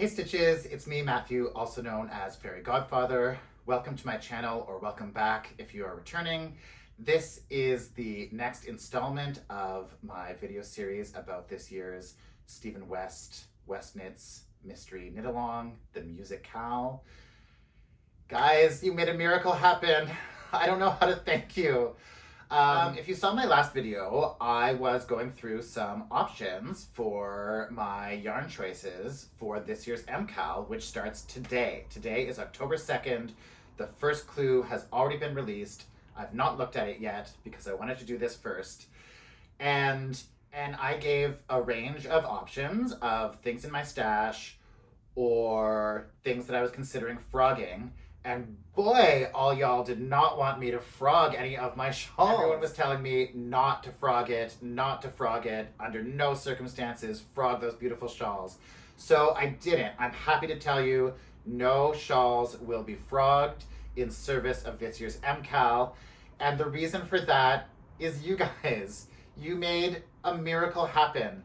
Hey Stitches, it's me Matthew, also known as Fairy Godfather. Welcome to my channel, or welcome back if you are returning. This is the next installment of my video series about this year's Stephen West Knits Mystery Knit Along, the MusiKAL. Guys, you made a miracle happen. I don't know how to thank you. If you saw my last video, I was going through some options for my yarn choices for this year's MCAL, which starts today. Today is October 2nd. The first clue has already been released. I've not looked at it yet because I wanted to do this first. And I gave a range of options of things in my stash or things that I was considering frogging. And boy, all y'all did not want me to frog any of my shawls. Everyone was telling me not to frog it, under no circumstances frog those beautiful shawls. So I didn't. I'm happy to tell you, no shawls will be frogged in service of this year's MCAL. And the reason for that is you guys. You made a miracle happen.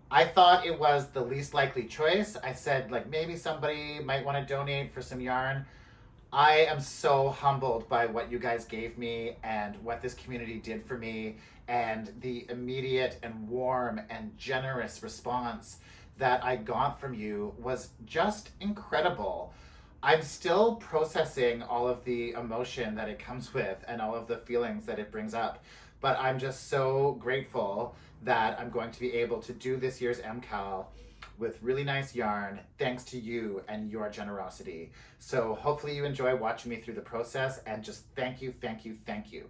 I thought it was the least likely choice. I said, like, maybe somebody might want to donate for some yarn. I am so humbled by what you guys gave me and what this community did for me, and the immediate and warm and generous response that I got from you was just incredible. I'm still processing all of the emotion that it comes with and all of the feelings that it brings up, but I'm just so grateful that I'm going to be able to do this year's MCAL with really nice yarn, thanks to you and your generosity. So hopefully you enjoy watching me through the process, and just thank you, thank you, thank you.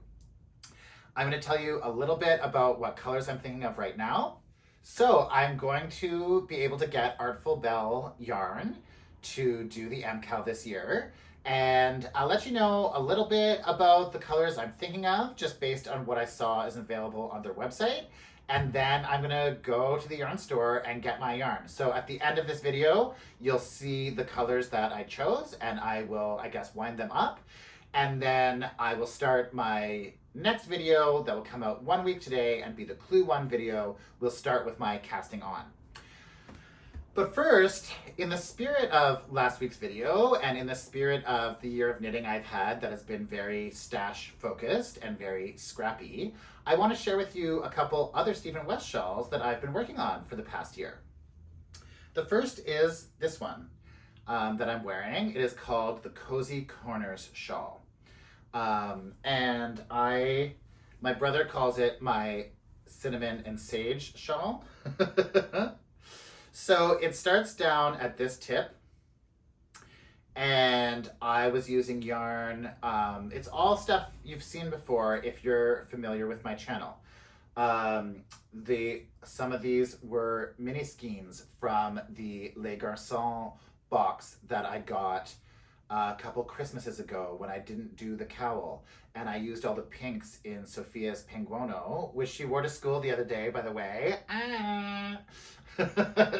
I'm gonna tell you a little bit about what colors I'm thinking of right now. So I'm going to be able to get Artful Belle yarn to do the MCAL this year. And I'll let you know a little bit about the colors I'm thinking of, just based on what I saw is available on their website. And then I'm gonna go to the yarn store and get my yarn. So at the end of this video, you'll see the colors that I chose, and I will, I guess, wind them up. And then I will start my next video that will come out 1 week today and be the Clue 1 video. We'll start with my casting on. But first, in the spirit of last week's video, and in the spirit of the year of knitting I've had that has been very stash focused and very scrappy, I want to share with you a couple other Stephen West shawls that I've been working on for the past year. The first is this one that I'm wearing. It is called the Cozy Corners shawl. And my brother calls it my cinnamon and sage shawl. So it starts down at this tip, and I was using yarn. It's all stuff you've seen before if you're familiar with my channel. Some of these were mini skeins from the Les Garçons box that I got a couple Christmases ago when I didn't do the cowl, and I used all the pinks in Sophia's Penguono, which she wore to school the other day, by the way.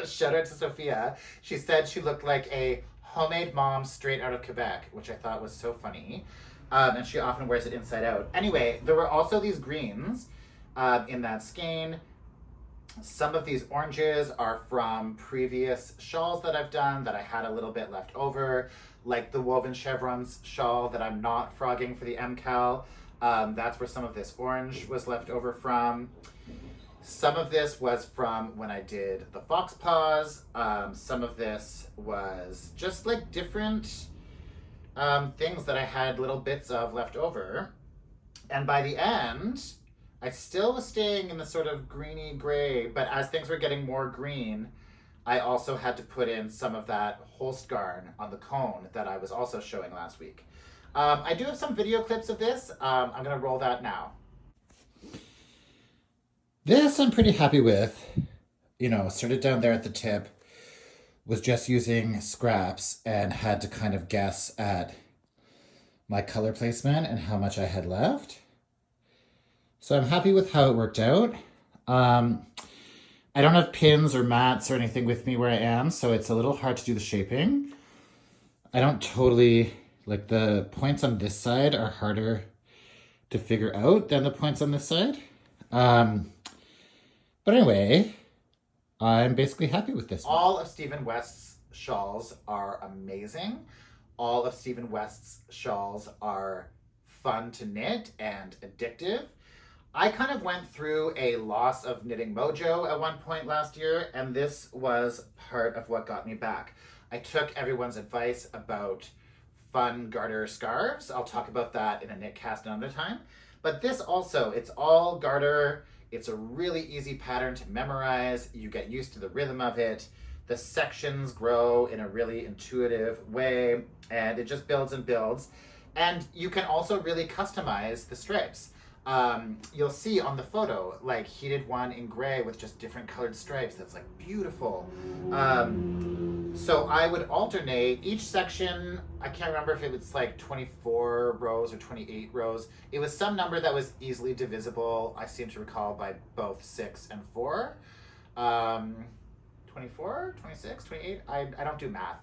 Shout out to Sophia. She said she looked like a homemade mom straight out of Quebec, which I thought was so funny. And she often wears it inside out. Anyway, there were also these greens in that skein. Some of these oranges are from previous shawls that I've done that I had a little bit left over, like the Woven Chevrons shawl that I'm not frogging for the MCAL. That's where some of this orange was left over from. Some of this was from when I did the fox paws. Some of this was just like different things that I had little bits of left over. And by the end, I still was staying in the sort of greeny gray, but as things were getting more green, I also had to put in some of that Holst garn on the cone that I was also showing last week. I do have some video clips of this. I'm gonna roll that now. This I'm pretty happy with. You know, started down there at the tip, was just using scraps and had to kind of guess at my color placement and how much I had left. So I'm happy with how it worked out. I don't have pins or mats or anything with me where I am, so it's a little hard to do the shaping. I don't totally, like the points on this side are harder to figure out than the points on this side. But anyway, I'm basically happy with this one. All of Stephen West's shawls are amazing. All of Stephen West's shawls are fun to knit and addictive. I kind of went through a loss of knitting mojo at one point last year, and this was part of what got me back. I took everyone's advice about fun garter scarves. I'll talk about that in a knit cast another time. But this also, it's all garter. It's a really easy pattern to memorize. You get used to the rhythm of it. The sections grow in a really intuitive way, and it just builds and builds. And you can also really customize the stripes. You'll see on the photo, like he did one in gray with just different colored stripes. That's like beautiful. So I would alternate each section. I can't remember if it was like 24 rows or 28 rows. It was some number that was easily divisible. I seem to recall by both 6 and 4. 24, 26, 28. I don't do math.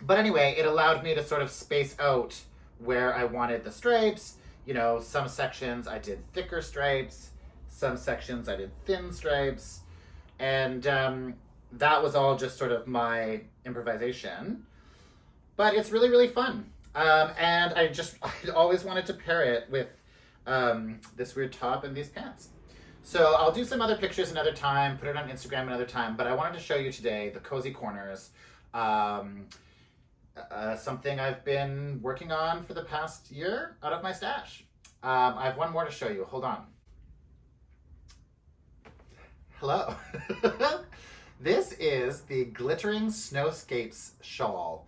But anyway, it allowed me to sort of space out where I wanted the stripes. You know, some sections I did thicker stripes, some sections I did thin stripes, and that was all just sort of my improvisation. But it's really, really fun. And I always wanted to pair it with this weird top and these pants. So I'll do some other pictures another time, put it on Instagram another time, but I wanted to show you today the cozy corners. Something I've been working on for the past year out of my stash. I have one more to show you. Hold on. Hello. This is the Glittering Snowcapes shawl.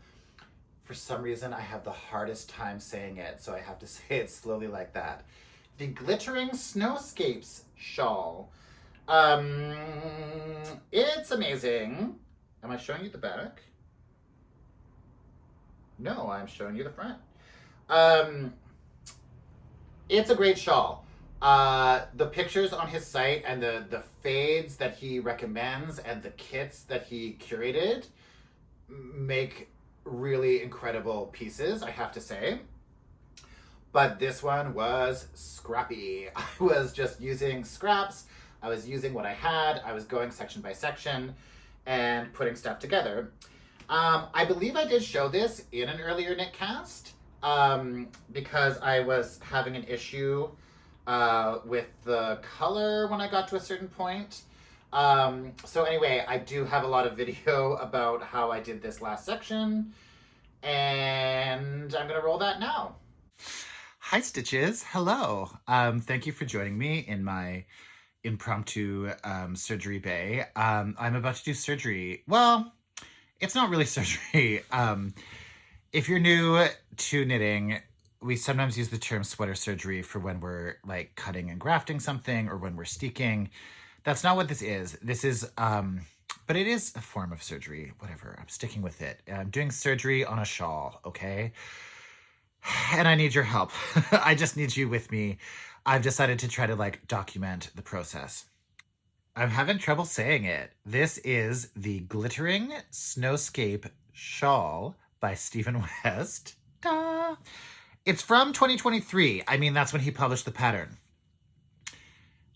For some reason, I have the hardest time saying it, so I have to say it slowly like that. The Glittering Snowcapes shawl. It's amazing. Am I showing you the back? No, I'm showing you the front. It's a great shawl. The pictures on his site and the fades that he recommends and the kits that he curated make really incredible pieces, I have to say. But this one was scrappy. I was just using scraps. I was using what I had. I was going section by section and putting stuff together. I believe I did show this in an earlier knit cast because I was having an issue with the color when I got to a certain point. So anyway, I do have a lot of video about how I did this last section, and I'm gonna roll that now. Hi Stitches, hello. Thank you for joining me in my impromptu surgery bay. I'm about to do surgery. Well, it's not really surgery. If you're new to knitting, we sometimes use the term sweater surgery for when we're like cutting and grafting something or when we're steeking. That's not what this is. This is, but it is a form of surgery. Whatever, I'm sticking with it. I'm doing surgery on a shawl, okay? And I need your help. I just need you with me. I've decided to try to like document the process. I'm having trouble saying it. This is the Glittering Snowcape Shawl by Stephen West. Ta! It's from 2023. I mean, that's when he published the pattern.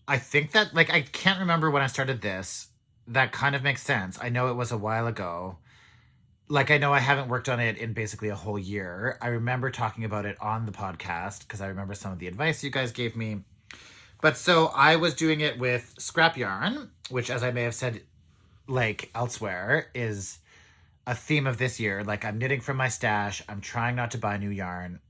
I think that, like, I can't remember when I started this. That kind of makes sense. I know it was a while ago. Like, I know I haven't worked on it in basically a whole year. I remember talking about it on the podcast because I remember some of the advice you guys gave me. But so I was doing it with scrap yarn, which, as I may have said, like, elsewhere, is a theme of this year. Like, I'm knitting from my stash. I'm trying not to buy new yarn.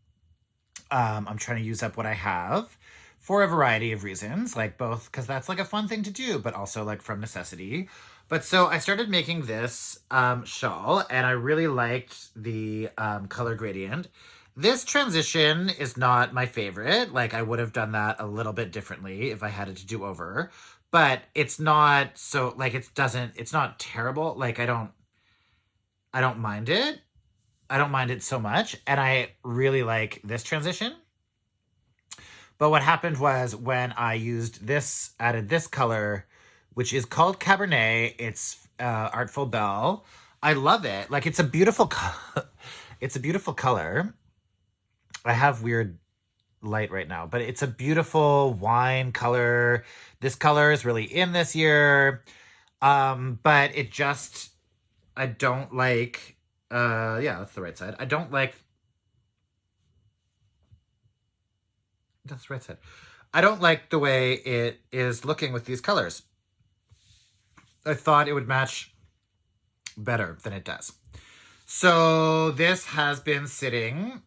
I'm trying to use up what I have for a variety of reasons, like both because that's like a fun thing to do, but also like from necessity. But so I started making this shawl, and I really liked the color gradient. This transition is not my favorite. Like, I would have done that a little bit differently if I had it to do over, but it's not so, like, it's not terrible. Like, I don't mind it. I don't mind it so much, and I really like this transition. But what happened was when I used this, added this color, which is called Cabernet. It's Artful Belle. I love it. Like, it's a beautiful color. I have weird light right now, but it's a beautiful wine color. This color is really in this year. But it just, I don't like, yeah, that's the right side. I don't like, that's the right side. I don't like the way it is looking with these colors. I thought it would match better than it does. So this has been sitting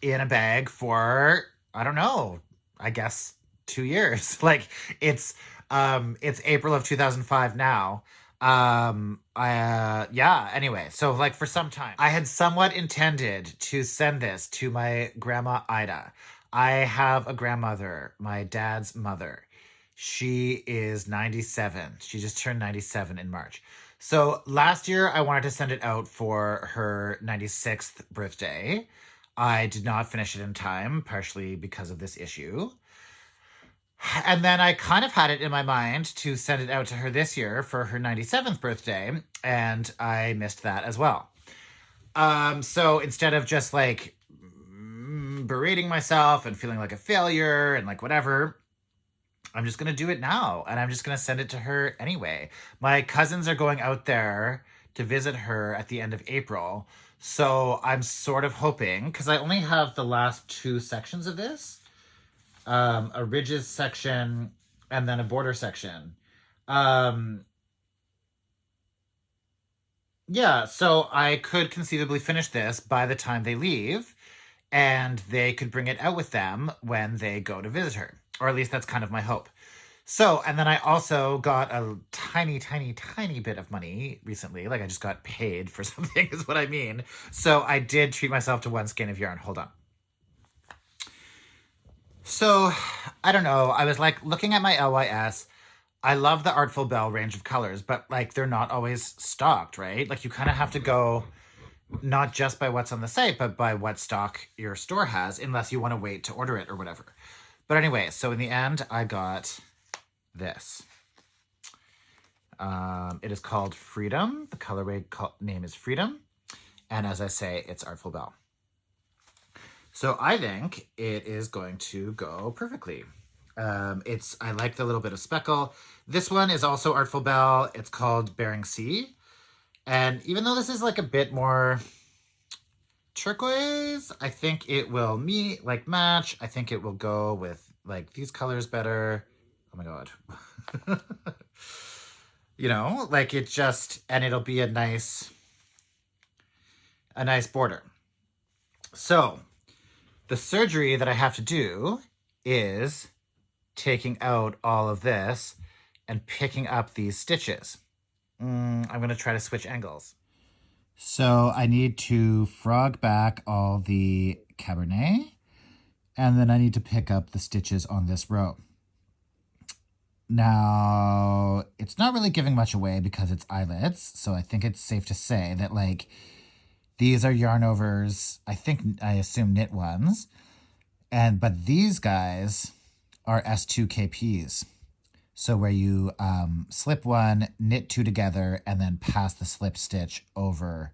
in a bag for, I don't know, I guess 2 years. Like it's April of 2005 now. Yeah, anyway, so like for some time I had somewhat intended to send this to my grandma Ida. I have a grandmother, my dad's mother. She is 97. She just turned 97 in March. So last year I wanted to send it out for her 96th birthday. I did not finish it in time, partially because of this issue. And then I kind of had it in my mind to send it out to her this year for her 97th birthday, and I missed that as well. So instead of just like berating myself and feeling like a failure and like whatever, I'm just going to do it now, and I'm just going to send it to her anyway. My cousins are going out there to visit her at the end of April, so I'm sort of hoping, because I only have the last 2 sections of this, a ridges section and then a border section. Yeah, so I could conceivably finish this by the time they leave, and they could bring it out with them when they go to visit her. Or at least that's kind of my hope. So, and then I also got a tiny, tiny, tiny bit of money recently. Like I just got paid for something is what I mean. So I did treat myself to 1 skein of yarn. Hold on. So, I don't know. I was like looking at my LYS. I love the Artful Bell range of colors, but like they're not always stocked, right? Like you kind of have to go not just by what's on the site, but by what stock your store has, unless you want to wait to order it or whatever. But anyway, so in the end, I got this. It is called Freedom. The colorway name is Freedom. And as I say, it's Artful Bell. So I think it is going to go perfectly. I like the little bit of speckle. This one is also Artful Bell. It's called Bering Sea. And even though this is like a bit more turquoise, I think it will match. I think it will go with like these colors better. Oh my God. You know, like it just, and it'll be a nice border. So the surgery that I have to do is taking out all of this and picking up these stitches. I'm going to try to switch angles. So I need to frog back all the Cabernet, and then I need to pick up the stitches on this row. Now, it's not really giving much away because it's eyelets, so I think it's safe to say that, like, these are yarn overs, I assume knit ones, but these guys are S2KPs. So where you slip one, knit 2 together, and then pass the slip stitch over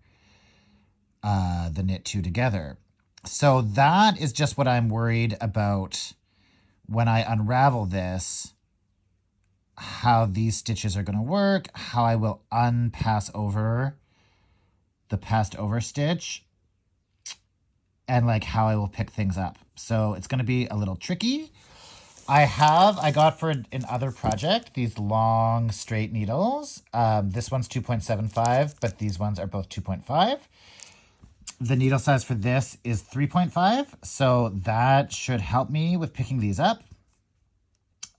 the knit 2 together. So that is just what I'm worried about when I unravel this, how these stitches are going to work, how I will unpass over the passed over stitch, and like how I will pick things up. So it's going to be a little tricky. I got for another project these long straight needles. This one's 2.75, but these ones are both 2.5. The needle size for this is 3.5, so that should help me with picking these up.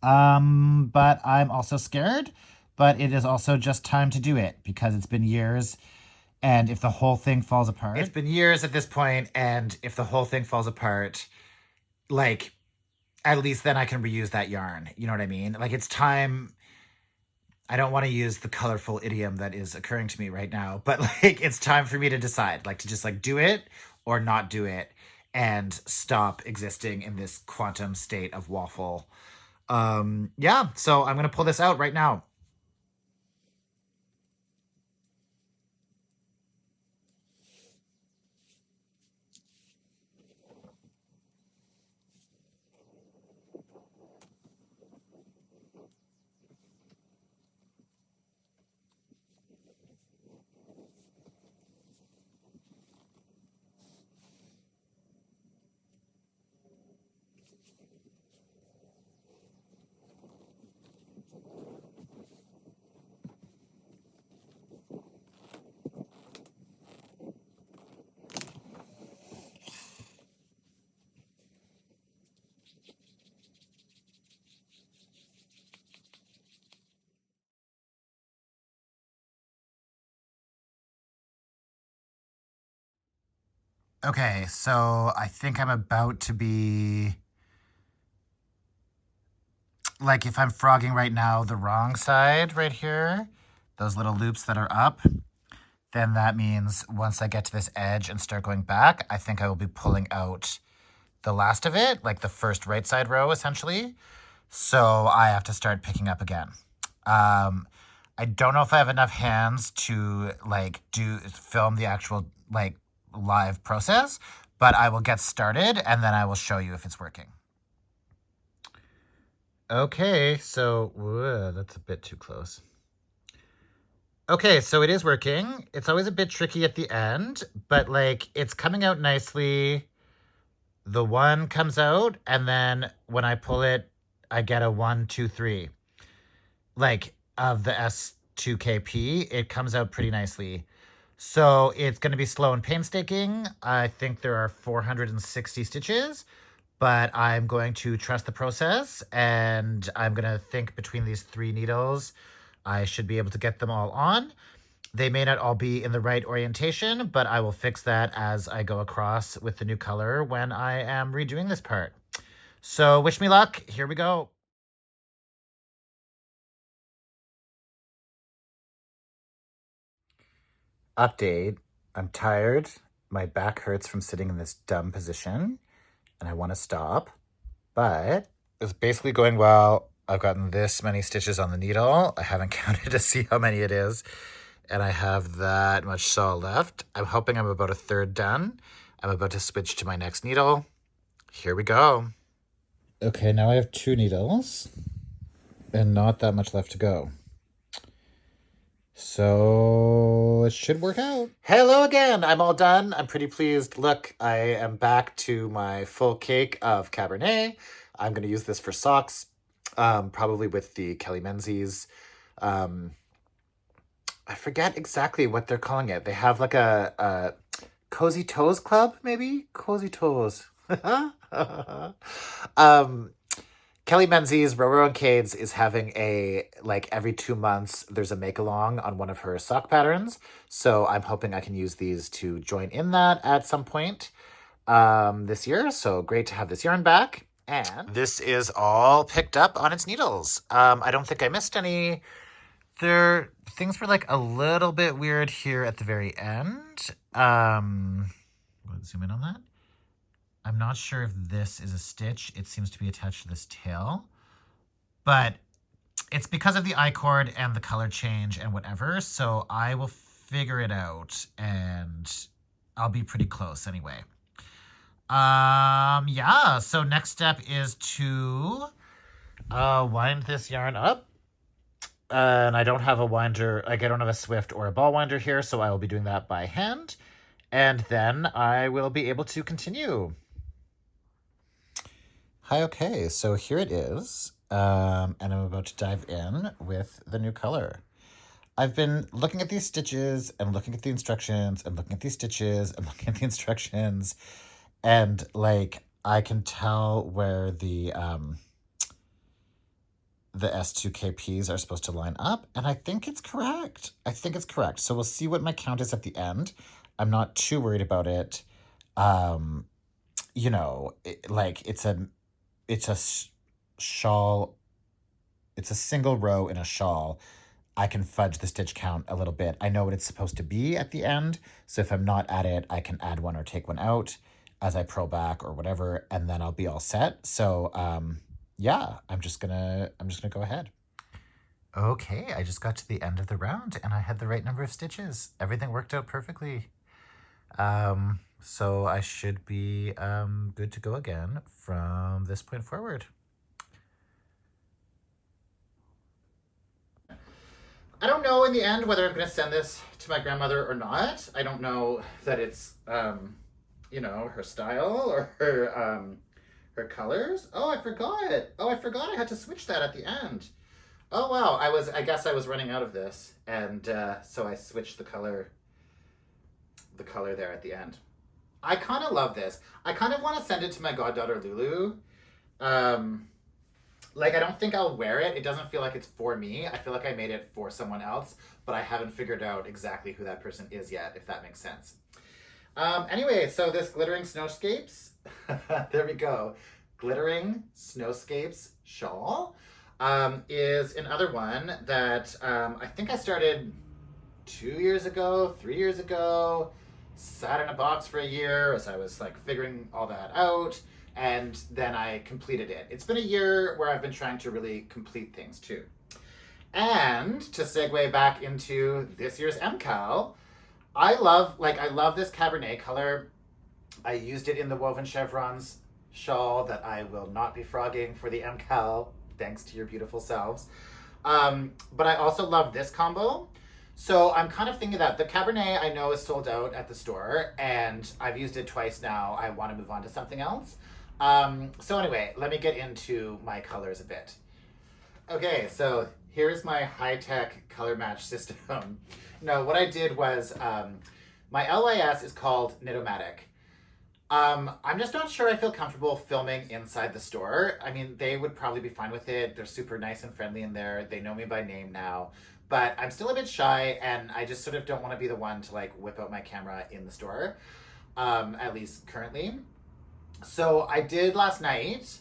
But I'm also scared, but it is also just time to do it because it's been years. And if the whole thing falls apart, it's been years at this point. And if the whole thing falls apart, like, at least then I can reuse that yarn. You know what I mean? Like, it's time. I don't want to use the colorful idiom that is occurring to me right now, but like, it's time for me to decide, like, to just like do it or not do it and stop existing in this quantum state of waffle. Yeah, so I'm going to pull this out right now. Okay, so I think I'm about to be, like if I'm frogging right now, the wrong side right here, those little loops that are up, then that means once I get to this edge and start going back, I think I will be pulling out the last of it, like the first right side row essentially. So I have to start picking up again. I don't know if I have enough hands to like film the actual like live process, but I will get started and then I will show you if it's working. Okay, so that's a bit too close. Okay, so it is working. It's always a bit tricky at the end, but like it's coming out nicely. The one comes out, and then when I pull it, I get a 1, 2, 3. Like of the S2KP, it comes out pretty nicely. So it's going to be slow and painstaking. I think there are 460 stitches, but I'm going to trust the process, and I'm going to think between these 3 needles, I should be able to get them all on. They may not all be in the right orientation, but I will fix that as I go across with the new color when I am redoing this part. So wish me luck. Here we go. Update. I'm tired. My back hurts from sitting in this dumb position and I want to stop, but it's basically going well. I've gotten this many stitches on the needle. I haven't counted to see how many it is. And I have that much shawl left. I'm hoping I'm about a third done. I'm about to switch to my next needle. Here we go. Okay, now I have 2 needles and not that much left to go. So it should work out. Hello again. I'm all done. I'm pretty pleased. Look, I am back to my full cake of Cabernet. I'm going to use this for socks, probably with the Kelly Menzies. I forget exactly what they're calling it. They have like a Cozy Toes Club, maybe? Cozy Toes. Kelly Menzies, Roro and Kades is having a, like every 2 months, there's a make-along on one of her sock patterns. So I'm hoping I can use these to join in that at some point this year. So great to have this yarn back. And this is all picked up on its needles. I don't think I missed any. Things were like a little bit weird here at the very end. Let's zoom in on that. I'm not sure if this is a stitch. It seems to be attached to this tail, but it's because of the I-cord and the color change and whatever. So I will figure it out and I'll be pretty close anyway. Yeah, so next step is to wind this yarn up. And I don't have a winder, like I don't have a Swift or a ball winder here, so I will be doing that by hand. And then I will be able to continue. Hi, okay, so here it is. And I'm about to dive in with the new color. I've been looking at these stitches and looking at the instructions and looking at these stitches and looking at the instructions. And like, I can tell where the S2KPs are supposed to line up, and I think it's correct. I think it's correct. So we'll see what my count is at the end. I'm not too worried about it. You know, it's a shawl. It's a single row in a shawl. I can fudge the stitch count a little bit. I know what it's supposed to be at the end. So if I'm not at it, I can add one or take one out as I purl back or whatever, and then I'll be all set. So, yeah, I'm just gonna go ahead. Okay, I just got to the end of the round and I had the right number of stitches. Everything worked out perfectly. So I should be good to go again from this point forward. I don't know in the end whether I'm going to send this to my grandmother or not. I don't know that it's, you know, her style or her colors. Oh, I forgot. Oh, I forgot I had to switch that at the end. Oh, wow. I guess I was running out of this. And so I switched the color there at the end. I kind of love this. I kind of want to send it to my goddaughter Lulu. Like, I don't think I'll wear it. It doesn't feel like it's for me. I feel like I made it for someone else, but I haven't figured out exactly who that person is yet, if that makes sense. Anyway, so this glittering snowscapes, there we go. Glittering snowscapes shawl is another one that I think I started 2 years ago, 3 years ago, sat in a box for a year as I was like figuring all that out, and then I completed it. It's been a year where I've been trying to really complete things too. And to segue back into this year's MCAL, I love this Cabernet color. I used it in the woven chevrons shawl that I will not be frogging for the MCAL, thanks to your beautiful selves. But I also love this combo. So I'm kind of thinking that the Cabernet I know is sold out at the store, and I've used it twice now. I want to move on to something else. So anyway, let me get into my colors a bit. Okay, so here's my high-tech color match system. No, what I did was, my LYS is called Knitomatic. I'm just not sure I feel comfortable filming inside the store. I mean, they would probably be fine with it. They're super nice and friendly in there. They know me by name now. But I'm still a bit shy, and I just sort of don't want to be the one to like whip out my camera in the store, at least currently. So I did last night.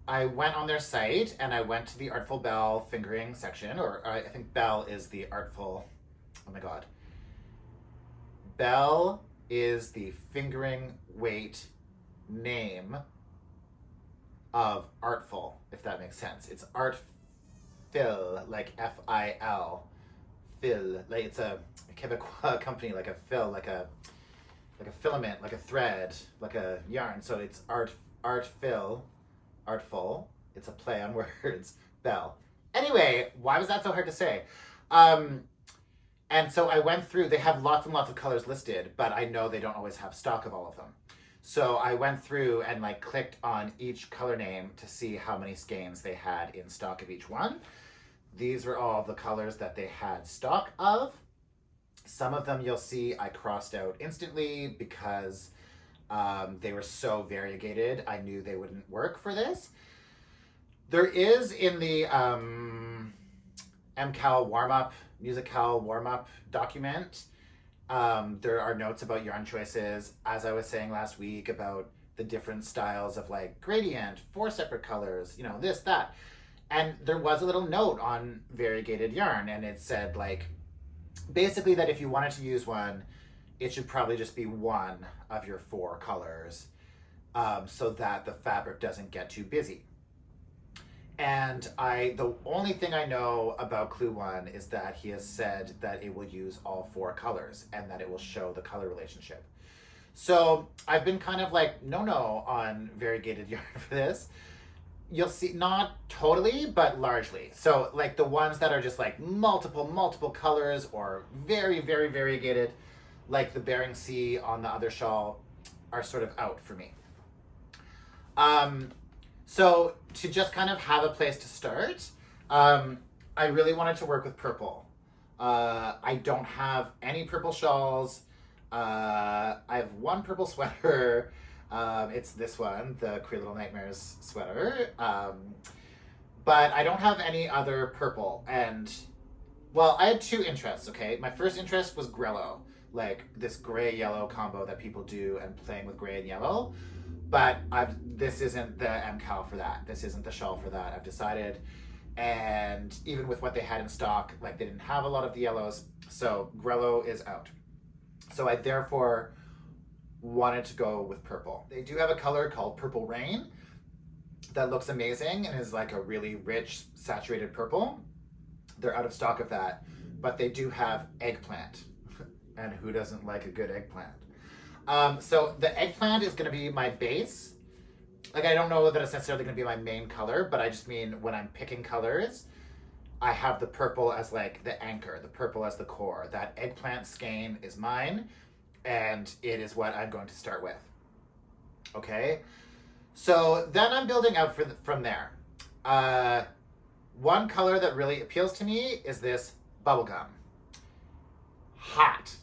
I went on their site and I went to the Artful Belle fingering section, or I think Belle is the artful, oh my God. Belle is the fingering weight name of Artful, if that makes sense. It's Artfil, like F-I-L, Fil, like it's a Quebecois company, like a fill, like a filament, like a thread, like a yarn. So it's Artfil. Artful. It's a play on words. Belle. Anyway, why was that so hard to say? And so I went through, they have lots and lots of colors listed, but I know they don't always have stock of all of them. So I went through and like clicked on each color name to see how many skeins they had in stock of each one. These were all the colors that they had stock of. Some of them you'll see I crossed out instantly because they were so variegated. I knew they wouldn't work for this. There is in the MCAL warm-up, MusiKAL warm-up document, there are notes about yarn choices, as I was saying last week, about the different styles of like gradient, 4 separate colors, you know, this, that. And there was a little note on variegated yarn, and it said like, basically that if you wanted to use one, it should probably just be one of your 4 colors, so that the fabric doesn't get too busy. And the only thing I know about Clue One is that he has said that it will use all 4 colors and that it will show the color relationship. So I've been kind of like no on variegated yarn for this. You'll see, not totally, but largely. So like the ones that are just like multiple colors or very, very variegated, like the Bering Sea on the other shawl, are sort of out for me. So to just kind of have a place to start, I really wanted to work with purple. I don't have any purple shawls. I have one purple sweater. It's this one, the Queer Little Nightmares sweater. But I don't have any other purple. And, well, I had 2 interests, okay? My first interest was Grello, like this gray-yellow combo that people do and playing with gray and yellow. But this isn't the MCAL for that. This isn't the shawl for that. I've decided, and even with what they had in stock, like they didn't have a lot of the yellows, so Grello is out. So I therefore wanted to go with purple. They do have a color called Purple Rain that looks amazing and is like a really rich, saturated purple. They're out of stock of that, but they do have Eggplant. And who doesn't like a good eggplant? So the Eggplant is going to be my base. Like, I don't know that it's necessarily going to be my main color, but I just mean when I'm picking colors, I have the purple as like the anchor, the purple as the core. That Eggplant skein is mine, and it is what I'm going to start with. Okay? So then I'm building out from there. One color that really appeals to me is this bubblegum. Hot.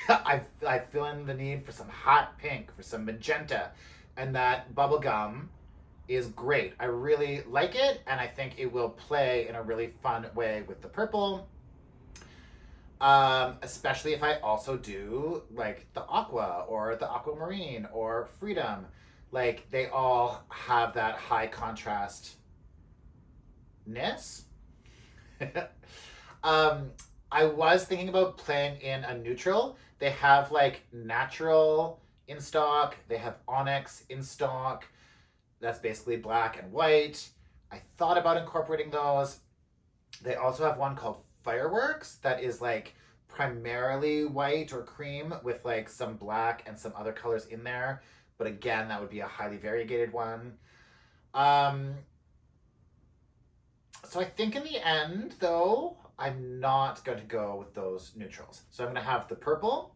I feel in the need for some hot pink, for some magenta, and that bubblegum is great. I really like it, and I think it will play in a really fun way with the purple. especially if I also do like the aqua or the aquamarine or freedom. Like they all have that high contrastness. I was thinking about playing in a neutral. They have like natural in stock. They have onyx in stock. That's basically black and white. I thought about incorporating those. They also have one called Fireworks that is like primarily white or cream with like some black and some other colors in there. But again, that would be a highly variegated one. So I think in the end, though, I'm not going to go with those neutrals. So I'm going to have the purple.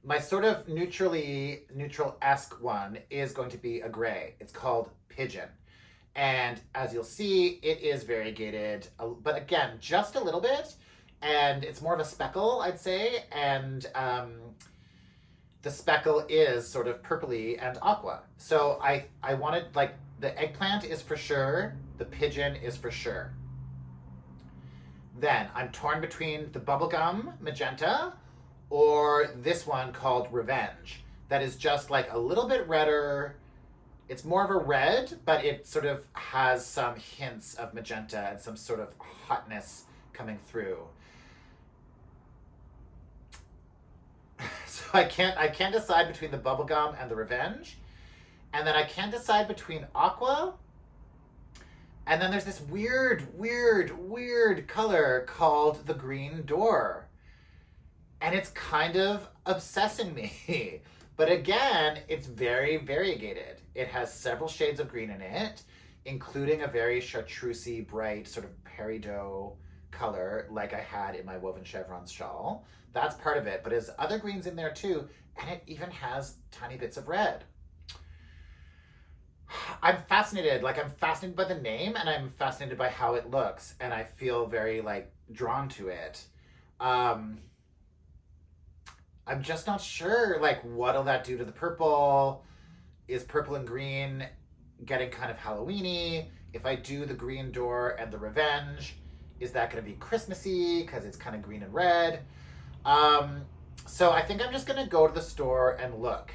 My sort of neutral-esque one is going to be a gray. It's called Pigeon. And as you'll see, it is variegated, but again, just a little bit. And it's more of a speckle, I'd say. And the speckle is sort of purpley and aqua. So I wanted, like, the eggplant is for sure. The pigeon is for sure. Then I'm torn between the bubblegum magenta or this one called Revenge. That is just like a little bit redder. It's more of a red, but it sort of has some hints of magenta and some sort of hotness coming through. So I can't decide between the bubblegum and the Revenge. And then I can't decide between aqua. And then there's this weird color called the Green Door. And it's kind of obsessing me. But again, it's very variegated. It has several shades of green in it, including a very chartreusey, bright, sort of peridot color like I had in my woven chevrons shawl. That's part of it, but there's other greens in there too, and it even has tiny bits of red. I'm fascinated by the name, and I'm fascinated by how it looks, and I feel very like drawn to it. I'm just not sure, like, what'll that do to the purple? Is purple and green getting kind of Halloween-y? If I do the Green Door and the Revenge, is that going to be Christmassy because it's kind of green and red? So I think I'm just going to go to the store and look.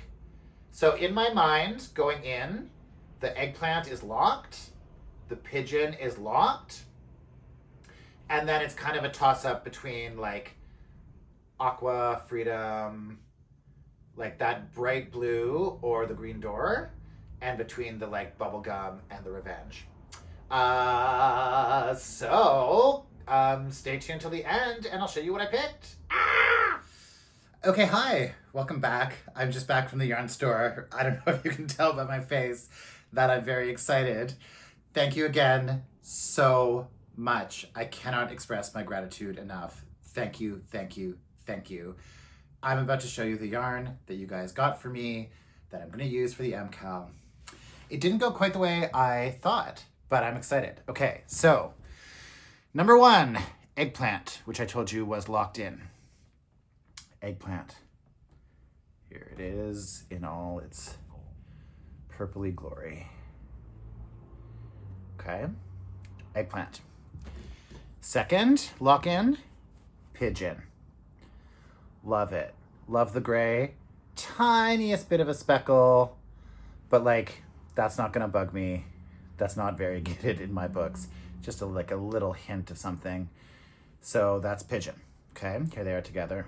So in my mind, going in, the eggplant is locked, the pigeon is locked, and then it's kind of a toss-up between, like, aqua, freedom, like that bright blue or the Green Door, and between the like bubblegum and the Revenge. Stay tuned till the end and I'll show you what I picked. Okay, hi, welcome back. I'm just back from the yarn store. I don't know if you can tell by my face that I'm very excited. Thank you again so much. I cannot express my gratitude enough. Thank you, thank you, thank you. I'm about to show you the yarn that you guys got for me that I'm going to use for the MCAL. It didn't go quite the way I thought, but I'm excited. Okay, so number one, eggplant, which I told you was locked in. Eggplant. Here it is in all its purpley glory. Okay, eggplant. Second, lock in, pigeon. Love it. Love the gray. Tiniest bit of a speckle, but like, that's not gonna bug me. That's not variegated in my books. Just like a little hint of something. So that's pigeon. Okay, here they are together.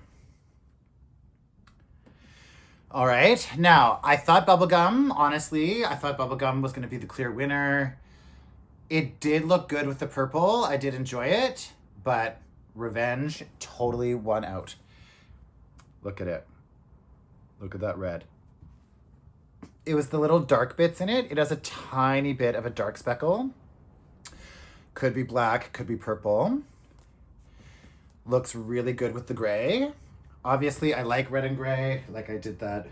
All right, now I thought bubblegum, honestly, I thought bubblegum was gonna be the clear winner. It did look good with the purple. I did enjoy it, but Revenge totally won out. Look at it. Look at that red. It was the little dark bits in it. It has a tiny bit of a dark speckle. Could be black, could be purple. Looks really good with the gray. Obviously, I like red and gray. Like I did that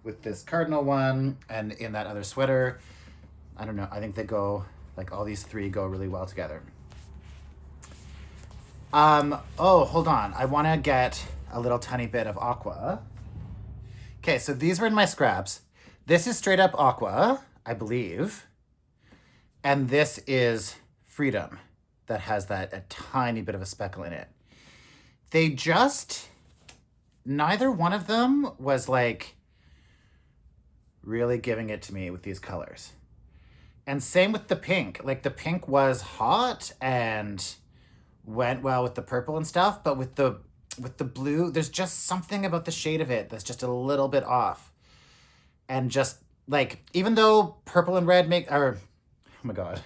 with this cardinal one and in that other sweater. I don't know. I think they go, like all these three go really well together. Oh, hold on. I want to get a little tiny bit of aqua. Okay, so these were in my scraps. This is straight up aqua, I believe. And this is freedom that has that a tiny bit of a speckle in it. they just, neither one of them was like really giving it to me with these colors. And same with the pink. Like the pink was hot and went well with the purple and stuff, but with the blue, there's just something about the shade of it that's just a little bit off. And just like, even though purple and red make, or, oh my God,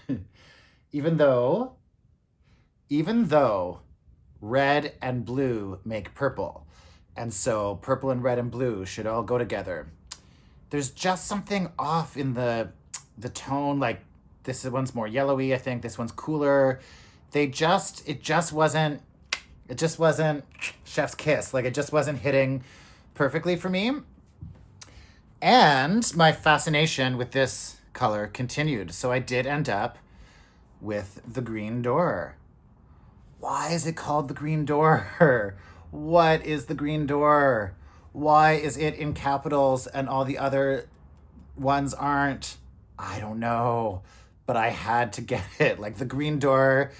even though red and blue make purple, and so purple and red and blue should all go together, there's just something off in the tone. Like this one's more yellowy, I think. This one's cooler. It just wasn't chef's kiss. Like it just wasn't hitting perfectly for me. And my fascination with this color continued. So I did end up with the green door. Why is it called the green door? What is the green door? Why is it in capitals and all the other ones aren't? I don't know, but I had to get it. Like the green door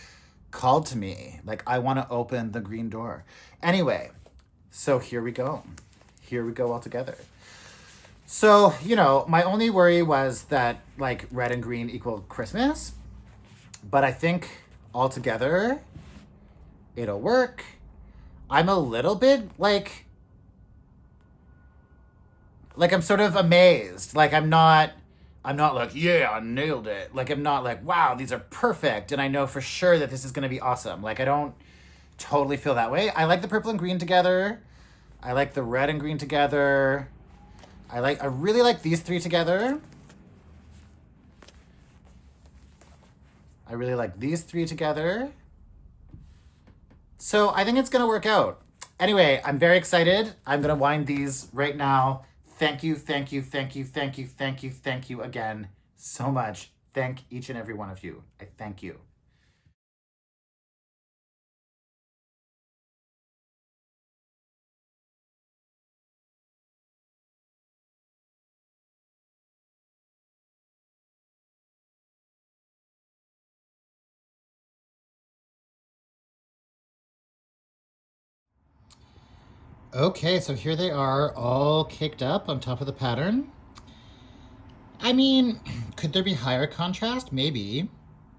called to me. Like I want to open the green door. Anyway, so here we go. Here we go all together. So, you know, my only worry was that like red and green equal Christmas, but I think all together it'll work. I'm a little bit like I'm sort of amazed. Like I'm not like, yeah, I nailed it. Like I'm not like, wow, these are perfect and I know for sure that this is going to be awesome. Like I don't totally feel that way. I like the purple and green together. I like the red and green together. I really like these three together. I really like these three together. So I think it's going to work out. Anyway, I'm very excited. I'm going to wind these right now. Thank you again so much. Thank each and every one of you. I thank you. Okay, so here they are all caked up on top of the pattern. I mean, could there be higher contrast? Maybe,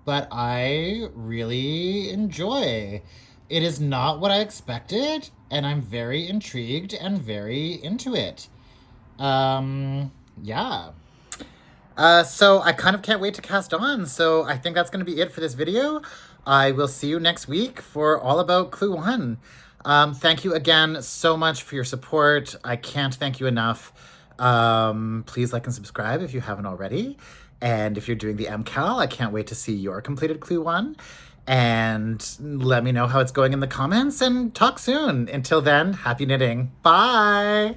but I really enjoy. It is not what I expected, and I'm very intrigued and very into it. Yeah. So I kind of can't wait to cast on. So I think that's going to be it for this video. I will see you next week for all about Clue 1. Thank you again so much for your support. I can't thank you enough. Please like and subscribe if you haven't already. And if you're doing the MCAL, I can't wait to see your completed Clue 1. And let me know how it's going in the comments and talk soon. Until then, happy knitting. Bye!